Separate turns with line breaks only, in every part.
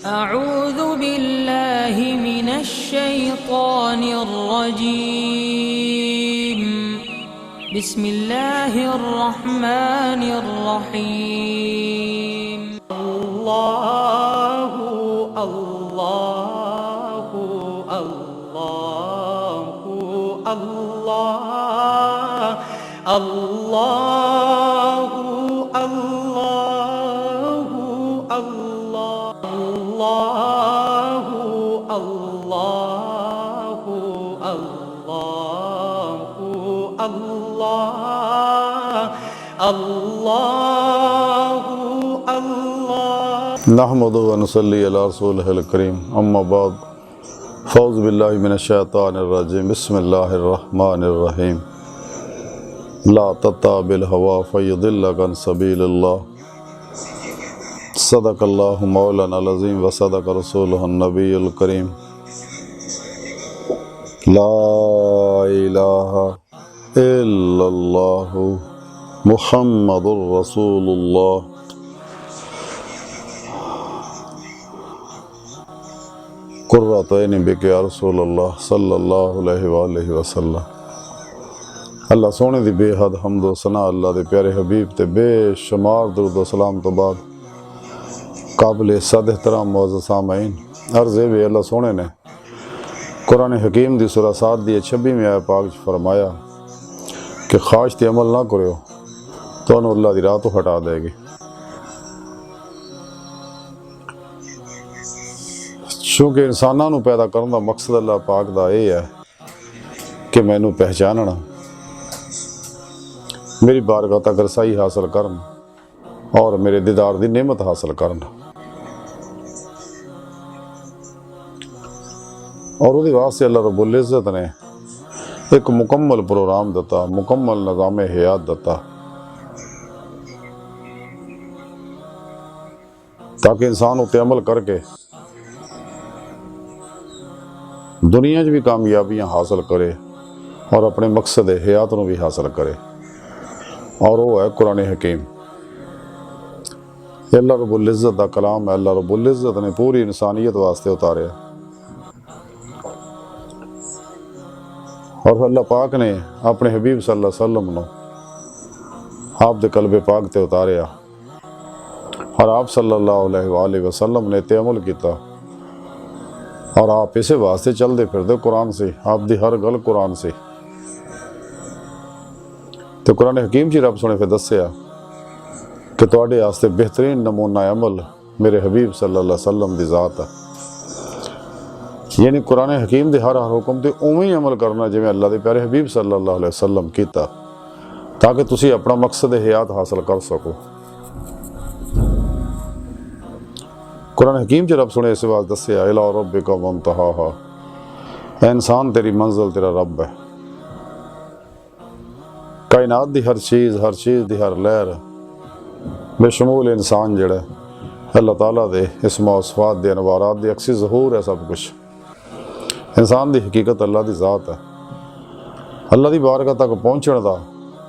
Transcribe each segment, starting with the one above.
أعوذ بالله من الشيطان الرجيم. بسم الله الرحمن الرحيم.
الله الله الله الله الله الله الله الله الله الله الله
نحمد ونصلي على رسوله الكريم اما بعد فاعوذ بالله من الشيطان الرجيم بسم الله الرحمن الرحيم لا تتبع الهوى فيضلك عن سبيل الله صدق الله مولانا العظيم وصدق رسوله النبي الكريم لا إله إلا الله محمد رسول الله قرۃ عین بک یا رسول اللہ صلی اللہ علیہ وآلہ وسلم۔ اللہ سونے دی بے حد حمد و ثنا اللہ دے پیارے حبیب تے بے شمار درود و سلام تو بعد قابل صد احترام معزز سامعین، عرض ہے بھی اللہ سونے نے قرآن حکیم دی سورہ 7 دی 26 آیت پاک فرمایا کہ خواہش تے عمل نہ کرو تو انہوں اللہ دی راہ تو ہٹا دے گی۔ چونکہ انساناں نو پیدا کرن دا مقصد اللہ پاک دا یہ ہے کہ مینوں پہچاننا، میری بارگاہ تک رسائی حاصل کرن اور میرے دیدار دی نعمت حاصل کرنا، اور وہ واسطے اللہ رب العزت نے ایک مکمل پروگرام دتا، مکمل نظام حیات دتا، تاکہ انسان اتے عمل کر کے دنیا بھی کامیابیاں حاصل کرے اور اپنے مقصد حیات نو بھی حاصل کرے، اور وہ ہے قرآن حکیم۔ یہ اللہ رب العزت دا کلام ہے، اللہ رب العزت نے پوری انسانیت واسطے اتارے، اور اللہ پاک نے اپنے حبیب صلی اللہ علیہ وسلم نو آپ دے قلب پاک تے اتاریا، اور آپ صلی اللہ علیہ وآلہ وسلم نے تے عمل کیتا، اور آپ اسے واسطے چل دے پھر دے قرآن سے، آپ دی ہر گل قرآن سے۔ تو قرآن حکیم جی رب سنے پھر دسیا کہ تواڈے واسطے بہترین نمونہ عمل میرے حبیب صلی اللہ علیہ وسلم دی ذات ہے، یعنی قرآن حکیم دے ہر حکم تے اوویں عمل کرنا جویں اللہ دے پیارے حبیب صلی اللہ علیہ وسلم کیتا، تاکہ تسی اپنا مقصد حیات حاصل کر سکو۔ قرآن حکیم چ رب سنے اس واسطے دسیا الی ربک منتہاہا، اے انسان تیری منزل تیرا رب ہے۔ کائنات دی ہر چیز دی ہر لہر بے شمول انسان جڑا اللہ تعالیٰ دے اسماء و صفات دے انوارات دے عکسی ظہور ہے سب کچھ۔ انسان دی حقیقت اللہ دی ذات ہے، اللہ دی بارگاہ تک پہنچن دا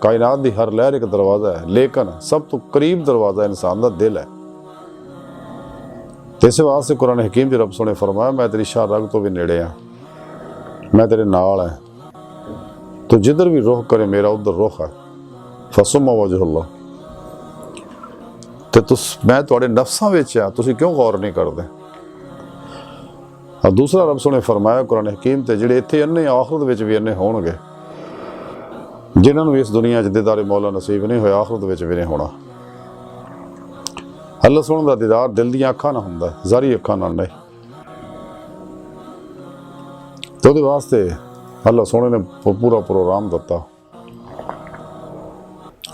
کائنات دی ہر لہر ایک دروازہ ہے، لیکن سب تو قریب دروازہ انسان دا دل ہے۔ اس واسطے قرآن حکیم جی رب سنے فرمایا میں تیری شاہ رگ تو بھی نیڑے ہاں، میں تیرے نال ہیں، تو جدھر بھی رخ کرے میرا ادھر رخ ہے، فثم وجہ اللہ۔ تو میں تواڈے نفساں وچ ہاں، تسی کیوں غور نہیں کردے؟ اور دوسرا رب سنے فرمایا قرآن حکیم تے جڑے اتھے انے آخرت وچ بھی انے ہون گے، جنہاں نوں اس دنیا وچ دیدار مولا نصیب نہیں ہویا، آخرت وچ بھی نہیں ہونا۔ اللہ سونے دا دیدار دل دیاں اکھاں نہ ہوندا ہے، ظاہری اکھاں نال نہیں۔ تو دے واسطے اللہ سونے نے پورا پروگرام دتا،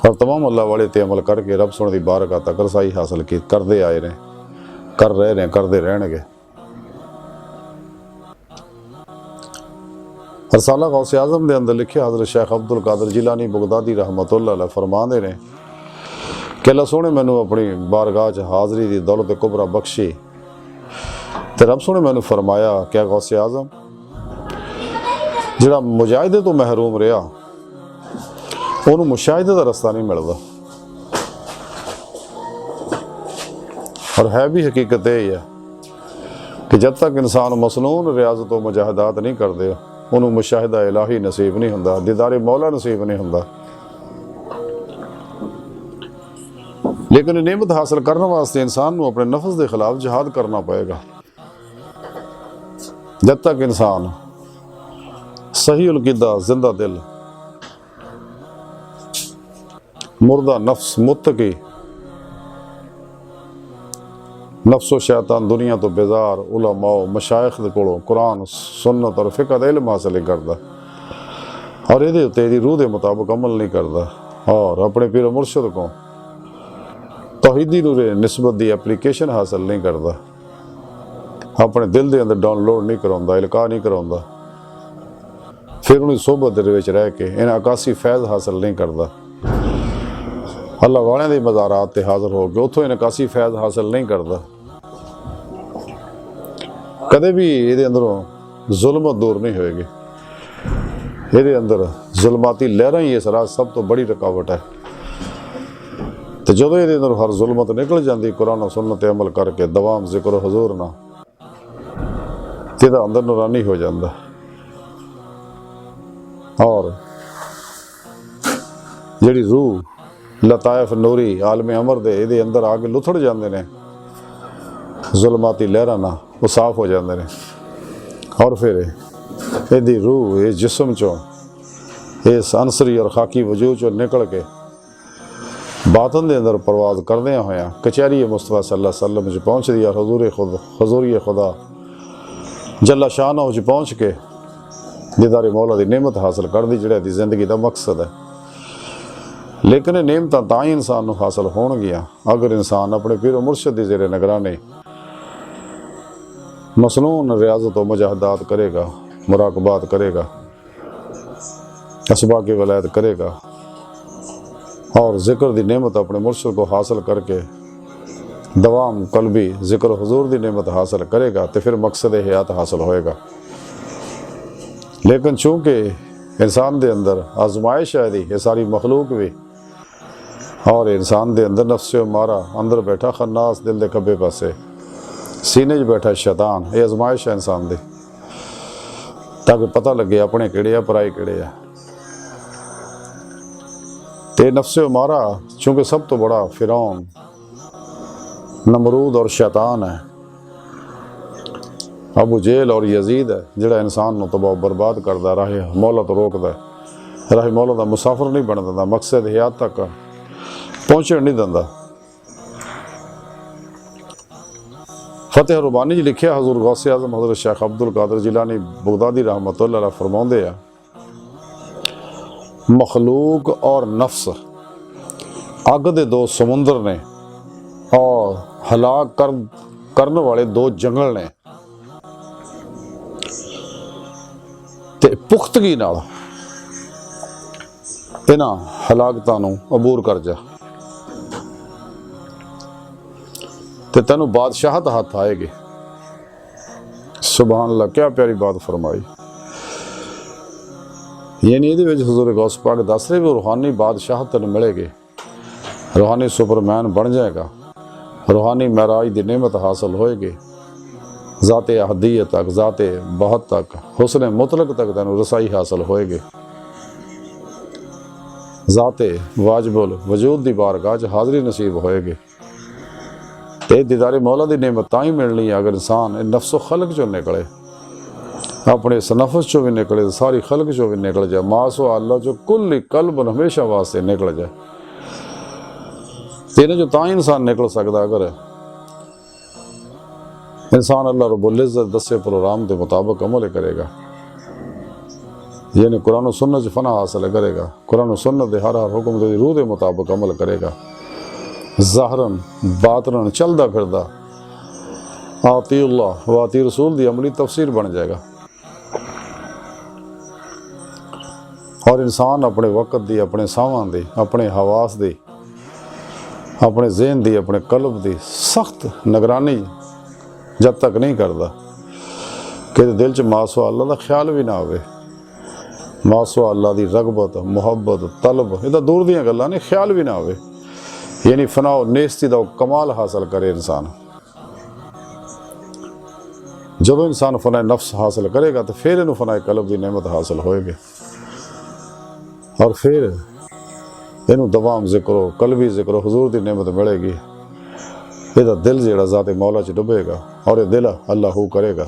اور تمام اللہ والے تے عمل کر کے رب سونے دی بارگاہ تک رسائی حاصل کی کردے آئے نے، کر رہے نے، کردے رہن گے۔ رسالہ غوث اعظم دے اندر لکھے حضرت شیخ عبدالقادر جیلانی بغدادی رحمۃ اللہ علیہ فرماندے نے کہ اللہ سونے مینوں اپنی بارگاہ چ حاضری دی دولت کبریٰ بخشی، تے رب سونے مینوں فرمایا کہ غوث اعظم جڑا مجاہدے تو محروم رہا انہوں مشاہدے دا رستہ نہیں ملتا، اور ہے بھی حقیقت یہ ہے کہ جب تک انسان مسنون ریاضت و مجاہدات نہیں کر دے انہوں مشاہدہ الہی نصیب نہیں ہوندا، دیدار مولا نصیب نہیں ہوندا۔ لیکن نعمت حاصل کرنے واسطے انسان کو اپنے نفس کے خلاف جہاد کرنا پائے گا۔ جب تک انسان صحیح القدہ، زندہ دل، مردہ نفس، متقی، نفس و شیطان دنیا تو بیزار، علماء مشائخ دے کولوں قرآن سنت اور فقہ دا علم حاصل نہیں کردا اور یہ تیری روح دے مطابق عمل نہیں کردا اور اپنے پیر و مرشد کو توحیدی نورے نسبت دی اپلیکیشن حاصل نہیں کردا، اپنے دل دے اندر ڈاؤن لوڈ نہیں کراؤندا، القاء نہیں کراؤندا، پھر انہیں صحبت دے وچ رہ کے ان عکاسی فیض حاصل نہیں کردا، اللہ والے دے مزارات تے حاضر ہو کے اتھوں ان عکاسی فیض حاصل نہیں کردا، کدے بھی یہ اندروں ظلمت دور نہیں ہوئے گی، یہ اندر ظلماتی لہراں ہی اس راہ سب تو بڑی رکاوٹ ہے۔ تو جدوں یہ اندر ہر ظلمت نکل جاندی قرآن و سنت عمل کر کے دوام ذکر و حضور نہ تیرا اندر نورانی ہو جاندہ اور جڑی روح لطائف نوری عالم امر دے یہ اندر آگے لتھڑ جاندے نے، ظلماتی لہراں نہ وہ صاف ہو جاندے نے اور پھر یہ روح اس جسم چوں اس عنصری اور خاکی وجود چوں نکل کے باطن دے اندر پرواز کردے ہویا کچہری مصطفیٰ صلی اللہ علیہ وسلم جو پہنچ دیا حضوری خدا جل شانہ جو پہنچ کے دیدار مولا دی نعمت حاصل کر دی جڑے دی زندگی دا مقصد ہے۔ لیکن نعمتاں تاں ہی انسان نو حاصل ہون گیا اگر انسان اپنے پیر و مرشد دی زیر نگرانی مسنون ریاضت و مجاہدات کرے گا، مراقبات کرے گا، اسباق ولایت کرے گا اور ذکر دی نعمت اپنے مرشد کو حاصل کر کے دوام قلبی ذکر حضور دی نعمت حاصل کرے گا تو پھر مقصد حیات حاصل ہوئے گا۔ لیکن چونکہ انسان دے اندر آزمائش ہے دی یہ ساری مخلوق بھی اور انسان دے اندر نفس مارا اندر بیٹھا خناس دل دے کھبے پاسے سینے جو بیٹھا شیطان، یہ آزمائش ہے انسان دی تاکہ پتہ لگے اپنے کیڑے ہیں پرائی کیڑے ہیں۔ تے نفس مارا چونکہ سب تو بڑا فرعون نمرود اور شیطان ہے، ابو جہل اور یزید ہے جڑا انسان نو تباہ برباد کردا، راہ مولا تو روکدا ہے، راہ مولا دا مسافر نہیں بن دیندا، مقصد حیات تک پہنچن نہیں دیندا۔ فتح ربانی جی لکھیا حضور غوث اعظم حضرت شیخ عبد القادر جیلانی بغدادی رحمۃ اللہ علیہ فرماؤندے ہیں مخلوق اور نفس اگ دے دو سمندر نے اور ہلاک کرنے والے دو جنگل نے تے پختگی نال انہاں ہلاکتاں نوں عبور کر جا تے تینوں بادشاہت ہاتھ آئے گی۔ سبحان اللہ، کیا پیاری بات فرمائی۔ یعنی یہ حضور غوث پاک دس رہے بھی روحانی بادشاہت تینوں ملے گی، روحانی سپرمین بن جائے گا، روحانی معراج دی نعمت حاصل ہوئے گی، ذات احدیت تک، ذات بہت تک، حسن مطلق تک تینوں رسائی حاصل ہوئے گی، ذات واجب الوجود دی بارگاہ چ حاضری نصیب ہوئے گی۔ تے دیدار مولا دی نعمت تاں ہی ملنی ہے اگر انسان نفس و خلق چوں نکلے، اپنے اس نفس چوں بھی نکلے، ساری خلق چوں بھی نکل جائے، ماسو اللہ جو کل قلب ہمیشہ واسطے نکل جائے۔ تینے جو تاں انسان نکل سکتا اگر انسان اللہ رب العزت دسے پروگرام کے مطابق عمل کرے گا، یعنی قرآن و سنت فنا حاصل کرے گا، قرآن و سنت دے ہر حکم دے روح دے مطابق عمل کرے گا، ظاہراً باطناً چلدا پھردا آتی اللہ و آتی رسول دی عملی تفسیر بن جائے گا اور انسان اپنے وقت دی، اپنے سامان دی، اپنے حواس دی، اپنے ذہن دی، اپنے قلب دی سخت نگرانی جب تک نہیں کردا کہ دل چ ماسوا اللہ دا خیال بھی نہ ہوئے، ماسوا اللہ دی رغبت، محبت، طلب یہ دور دیاں گلاں نے، خیال بھی نہ ہوئے، یعنی فنا و نیستی دا کمال حاصل کرے انسان ਜਦੋਂ ਇਨਸਾਨ ਫਨਾ ਨਫਸ ਹਾਸਲ ਕਰੇਗਾ ਤਾਂ ਫਿਰ ਇਹਨੂੰ ਫਨਾ ਕਲਬ ਦੀ ਨਿਮਤ ਹਾਸਲ ਹੋਏਗੀ ਔਰ ਫਿਰ ਇਹਨੂੰ ਦਵਾਮ ਜ਼ਿਕਰੋ ਕਲਬੀ ਜ਼ਿਕਰੋ ਹਜ਼ੂਰ ਦੀ ਨਿਮਤ ਮਿਲੇਗੀ। ਇਹਦਾ ਦਿਲ ਜਿਹੜਾ ਜ਼ਾਤ ਮੌਲਾ 'ਚ ਡੁੱਬੇਗਾ ਔਰ ਇਹ ਦਿਲ ਅੱਲਾਹੂ ਕਰੇਗਾ।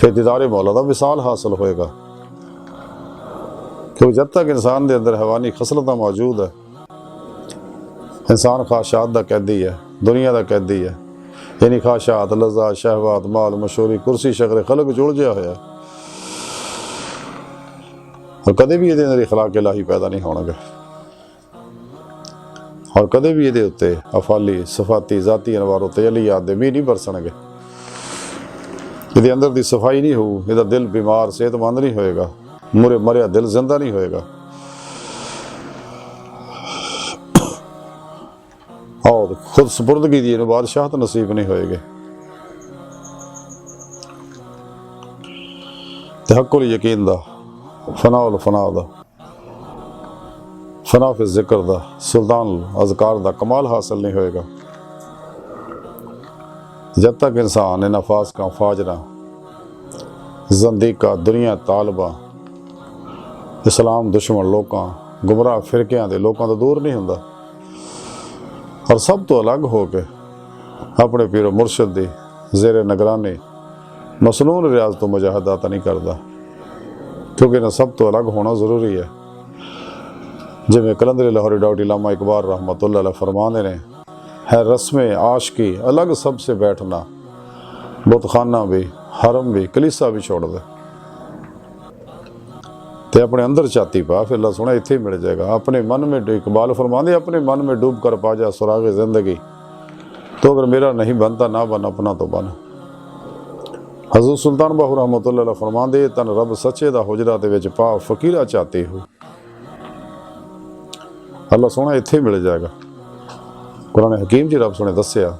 پھر دیدار مولا دا وصال حاصل ہوئے گا، کیونکہ جب تک انسان دے اندر حیوانی خصلتاں موجود ہے، انسان خواہشات دا قیدی ہے، دنیا دا قیدی ہے، یعنی خواہشات، لذات، شہوات، مال، مشہوری، کرسی، شغل، خلق جڑ جیا ہویا ہے، اور کدے بھی یہ اندر اخلاق الہی پیدا نہیں ہونا گے، اور کدے بھی یہ اتے افعالی، صفاتی، ذاتی انوار و تجلیات دے می نہیں برسن گے، یہ اندر دی صفائی نہیں ہو، یہ دل بیمار صحت مند نہیں ہوئے گا، مریا دل زندہ نہیں ہوئے گا، اور خود سپردگی دی بادشاہت نصیب نہیں ہوئے گے۔ حق الیقین دا، فنا الفنا دا، فنا فی الذکر دا، سلطان الاذکار دا کمال حاصل نہیں ہوئے گا جب تک انسان ان افاظ کا فاجرہ، زندگی دنیا طالبہ، اسلام دشمن لوکاں، گمراہ فرقیاں دے لوکاں تو دور نہیں ہوندا، اور سب تو الگ ہو کے اپنے پیر و مرشد دی زیر نگرانی مسنون ریاضت و مجاہدات نہیں کردا، کیونکہ انہیں سب تو الگ ہونا ضروری ہے۔ جی میں کلندر لاہوری ڈاکٹر علامہ اقبال رحمۃ اللہ علیہ فرمانے نے، ہے رسم عاشقی الگ سب سے بیٹھنا، بت خانہ بھی، حرم بھی، کلیسا بھی چھوڑ دے، تے اپنے اندر چاہتی پا، پھر اللہ سونا اتھے ہی مل جائے گا۔ اپنے من میں اقبال فرمانے، اپنے من میں ڈوب کر پا جا سراغ زندگی، تو اگر میرا نہیں بنتا نہ بن، اپنا تو بن۔ حضرت سلطان باہو رحمۃ اللہ علیہ فرماندے، تن رب سچے دا حجرہ دے وچ پا، فقیرہ چاہتی ہو، اللہ سونا اتھے ہی مل جائے گا۔ قرآن حکیم جی رب سونے دسیا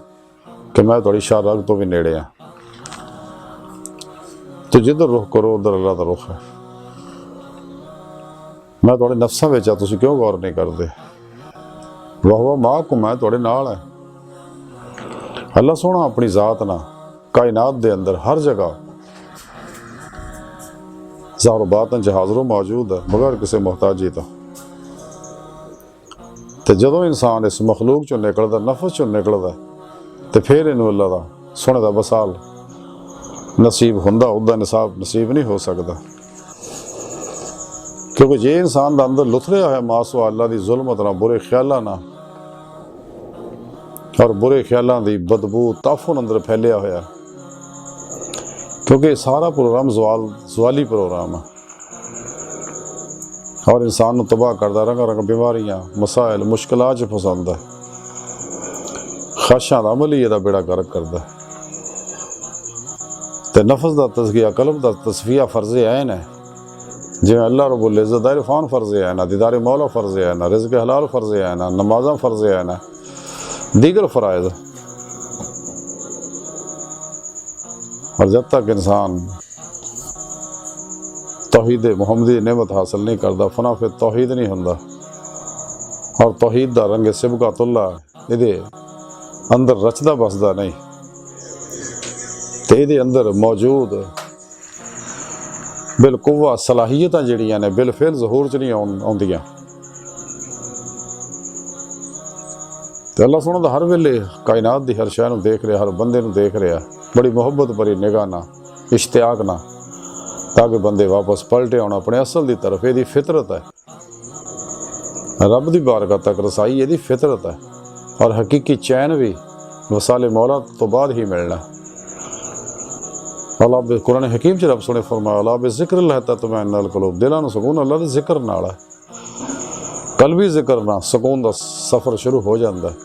کہ میں تھوڑی شاہ رگ تو بھی نیڑے ہاں، تو جدھر رخ کرو ادھر اللہ دا رخ ہے، میں تھوڑے نفساں وچ تسی کیوں غور نہیں کرتے، وہو معکم، میں تھوڑے نال ہے۔ اللہ سونا اپنی ذات نہ کائنات دے اندر ہر جگہ ظاہر و باطن چ حاضر و موجود ہے، بغیر کسی محتاجی تو۔ تے جدوں انسان اس مخلوق چوں نکلدا، نفس چوں نکلدا، تے پھر انہوں اللہ دا سونے دا وصال نصیب ہوندا، ادا نصیب نہیں ہو سکدا، کیونکہ جے انسان دا اندر لتھریا ہے ماسوا اللہ دی ظلمت نہ، برے خیالاں نہ، اور برے خیالاں دی بدبو تافن اندر پھیلیا ہویا، کیونکہ سارا پروگرام زوالی پروگرام ہے، اور انسان نو تباہ کردہ رنگ رنگ بیماریاں، مسائل، مشکلات پسند ہے، خواہشاں دا عمل ہی یہ بیڑا گرک کردا ہے، تے نفس دا تزکیہ، قلب دا تصفیہ فرض عین ہے، جی اللہ رب العزت دا عرفان فرض عین ہے، دیدار مولا فرض عین ہے، رزق حلال فرض عین ہے، نمازاں فرض عین ہے، دیگر فرائض، اور جب تک انسان توحید محمدی نعمت حاصل نہیں کرتا، فنا پھر توحید نہیں ہوندا، اور توحید دا رنگ سبقات اللہ یہ اندر رچدا بسدا نہیں، تے یہ اندر موجود بالقوہ صلاحیتاں جڑیاں نے بالفعل ظہور چ نہیں آندیاں، تے اللہ سونا دا ہر ویلے کائنات دی ہر شے نو دیکھ رہا، ہر بندے نو دیکھ رہا، بڑی محبت بری نگاہ نہ، اشتیاق نہ، تاکہ بندے واپس پلٹے ہونا اپنے اصل دی طرف۔ یہ دی فطرت ہے، رب دی بارگاہ تک رسائی یہ دی فطرت ہے، اور حقیقی چین بھی وصال مولا تو بعد ہی ملنا۔ اللہ قرآن حکیم چ رب سنے فرمایا، اللہ بذکر اللہ تطمئن القلوب، دلاں نو سکون اللہ دے ذکر نال ہے، قلبی ذکر نہ سکون دا سفر شروع ہو جاندہ ہے،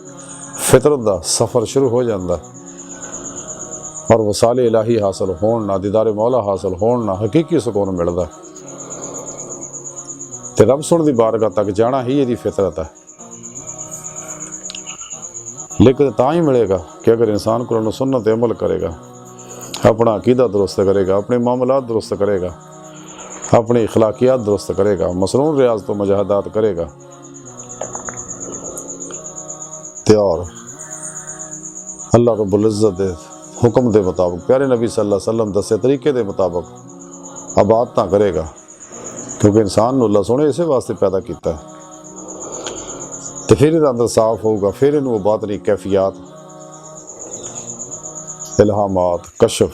فطرت دا سفر شروع ہو جاندہ ہے، اور وصال الہی حاصل ہون نہ، دیدار مولا حاصل ہون نہ حقیقی سکون ملدا ہے، تے رب سن دی بارگاہ تک جانا ہی یہ دی فطرت ہے۔ لیکن تاں ہی ملے گا کہ اگر انسان قرآن و سنت عمل کرے گا، اپنا عقیدہ درست کرے گا، اپنے معاملات درست کرے گا، اپنی اخلاقیات درست کرے گا، مسنون ریاضت و مجاہدات کرے گا، تے اور اللہ رب العزت دے حکم دے مطابق، پیارے نبی صلی اللہ علیہ وسلم دسے طریقے دے مطابق عبادتاں کرے گا، کیونکہ انسان نو اللہ سونے اسے واسطے پیدا کیتا ہے، تو پھر یہ اندر صاف ہوگا، پھر انہوں باطنی کیفیات، الہامات، کشف،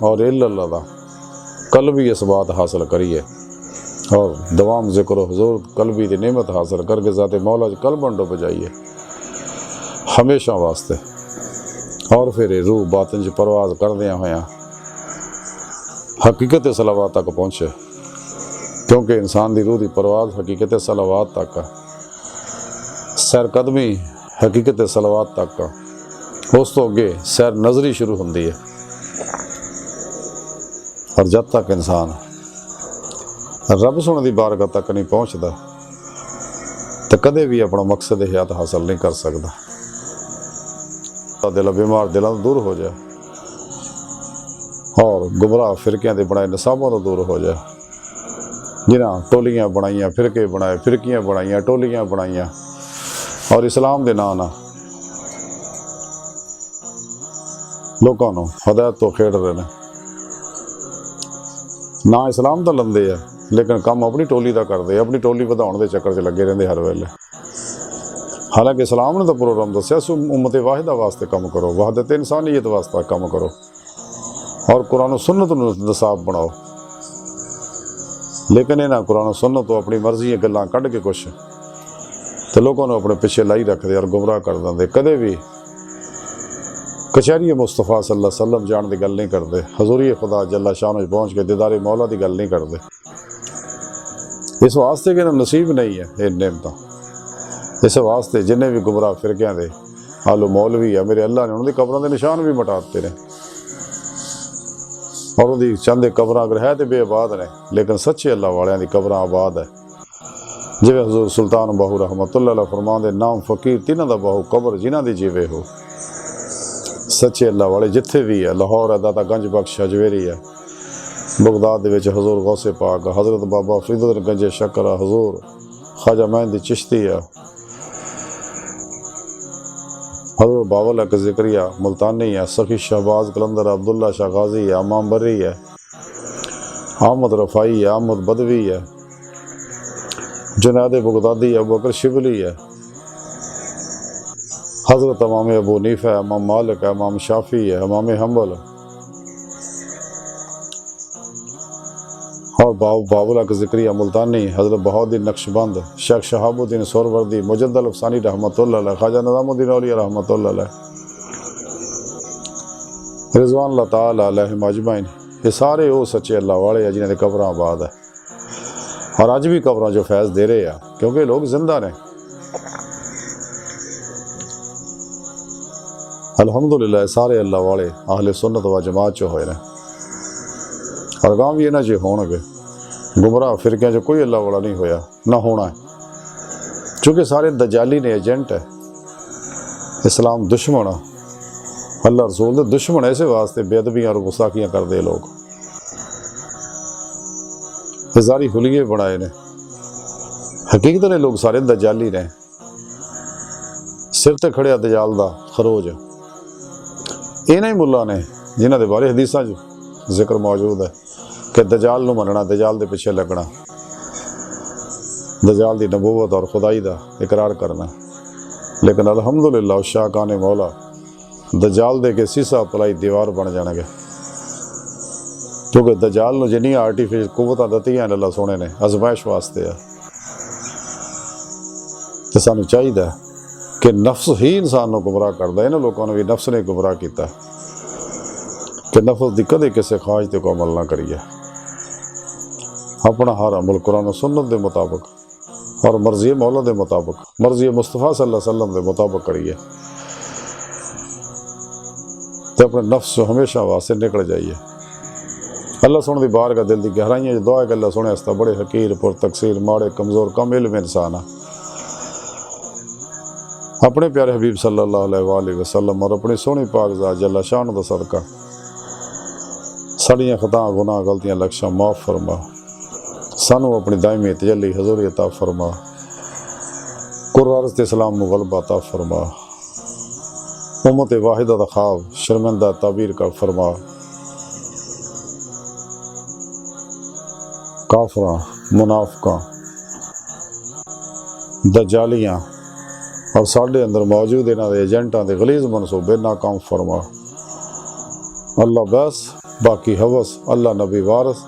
اور اللہ دا قلبی اثبات حاصل کریے اور دوام ذکر و حضور قلبی دی نعمت حاصل کر کے ذات مولا قلباں ڈب جائیے ہمیشہ واسطے، اور پھر روح باطن چ پرواز کردیاں ہویاں حقیقت صلوات تک پہنچے، کیونکہ انسان دی روح دی پرواز حقیقت صلوات تک ہے، سیر قدمی حقیقت صلوات تک کا، اس تو اگے سیر نظری شروع ہوندی ہے، اور جب تک انسان رب سونے دی بارگاہ تک نہیں پہنچتا تو کدے بھی اپنا مقصد حیات حاصل نہیں کر سکتا۔ دل بیمار دلوں تو دور ہو جائے اور گمراہ فرقیاں دے بنائے نصابوں تو دور ہو جائے، جنہاں ٹولیاں بنائیاں، فرقے بنائے، فرقیاں بنائیاں، ٹولیاں بنائیاں، اور اسلام دے نام لوگوں نو ہدایت تو کھیڑ رہے ہیں، نہ اسلام تو لندے ہے لیکن کام اپنی ٹولی دا کر دے، اپنی ٹولی وداؤن دے چکر چ لگے رہندے ہر ویلے، حالانکہ اسلام نے تو پروگرام دسیا سو امت واحدہ واسطے کام کرو، وحدت انسانیت واسطے کام کرو، اور قرآن و سنت نصاب بناؤ، لیکن انہاں قرآن و سنت تو اپنی مرضی گلاں کڈ کے کچھ تو لوگوں نے اپنے پیچھے لائی رکھ دے اور گمراہ کر دے، کدے بھی کچہری مصطفیٰ صلی اللہ علیہ وسلم جان دی گل نہیں کرتے، حضوری خدا جل شانہ پہنچ کے دیدار مولا دی گل نہیں کرتے، اس واسطے کہ نصیب نہیں ہے یہ نعمتاں، اس واسطے جنہیں بھی گمراہ فرقیاں دے آلو مولوی ہے میرے اللہ نے انہوں دی قبروں دے نشان بھی مٹاتے ہیں، اور انہوں دی چند قبراں اگر ہے تو بے آباد نے، لیکن سچے اللہ والیاں دی قبراں آباد ہے، جی حضور سلطان باہو رحمت اللہ علیہ فرمان دے نام فقیر تینہ دا باہو قبر جنہ دی جیوے ہو، سچے اللہ والے جتھے بھی ہے، لاہور ہے داتا گنج بخش حجویری ہے، بغداد دے وچ حضور غوث پاک، حضرت بابا فرید الدین گنج شکر، حضور خواجہ مہندی چشتی ہے، حضور باول کا ذکریہ ملتانی ہے، سخی شہباز قلندر عبداللہ شاہ غازی ہے، امام بری ہے، احمد رفائی ہے، احمد بدوی ہے، جنید بغدادی ہے، ابوبکر شبلی ہے، حضرت امام ابو حنیفہ ہے، امام مالک ہے، امام شافعی ہے، امام حنبل اور باولا کا ذکریہ ملتانی، حضرت بہاؤالدین نقشبند، شیخ شہاب الدین سہروردی، مجد الافسانی رحمۃ اللہ علیہ، خواجہ نظام الدین اولیاء رحمۃ اللہ علیہ، رضوان اللہ تعالیٰ علیہم اجمعین، یہ سارے وہ سچے اللہ والے ہیں جنہیں دی قبراں آباد ہے، اور آج بھی قبراں جو فیض دے رہے ہیں کیونکہ لوگ زندہ نے، الحمدللہ سارے اللہ والے اہل سنت و جماعت چو ہوئے ہیں، اور گاں بھی انہاں جے ہون گے گمراہ فرقیاں جو کوئی اللہ والا نہیں ہویا نہ ہونا ہے، چونکہ سارے دجالی نے ایجنٹ ہے، اسلام دشمن ہے، اللہ رسول دے دشمن ایسے واسطے بے ادبیاں اور گستاخیاں کر دے لوگ، ہزاری حلیے بنائے نے، حقیقت نے لوگ سارے دجالی نے، سر تے کھڑیا دجال دا خروج، انہاں ہی ملا نے جنہاں دے بارے حدیثاں جو ذکر موجود ہے کہ دجال نو مننا، دجال دے پیچھے لگنا، دجال دی نبوت اور خدائی دا اقرار کرنا، لیکن الحمدللہ شاہ کان مولا دجال دے کے سیسا پلائی دیوار بن جانے گے، کیونکہ دجال نو جنہیں آرٹیفیشل قوتاں دتی ہیں اللہ سونے نے ازمائش واسطے ہے، تو سانو چاہیے کہ نفس ہی انسان نو گمراہ کردا ہے، انہاں لوگوں نے بھی نفس نے گمراہ کیتا ہے کہ نفس دی کدے کسے خواہش تے کو عمل نہ کریے، اپنا ہر عمل قرآن و سنت دے مطابق اور مرضی مولا دے مطابق، مرضی مصطفیٰ صلی اللہ علیہ وسلم دے مطابق کریے، تو اپنے نفس سے ہمیشہ واسطے نکل جائیے، اللہ سونے دی بار کا دل دی گہرائیاں جو دعا ہے کہ اللہ سونے استا بڑے حقیر پر تقصیر ماڑے کمزور کم علم انسان ہے، اپنے پیارے حبیب صلی اللہ علیہ وآلہ وسلم اور اپنی سونی پاک ذات جل شان دا صدقہ ساڑیاں خطاں گناہ غلطیاں لکشاں معاف فرما، سانو اپنی دائمی تجلی حضوری عطا فرما، قرآن اسلام نو غلبہ عطا فرما، امت واحدہ دا خواب شرمندہ تعبیر کا فرما، کافراں منافقاں دجالیاں اور ساڑھے اندر موجود انہاں دے ایجنٹاں دے غلیظ منصوبے ناکام فرما، اللہ بس باقی حوث اللہ نبی وارث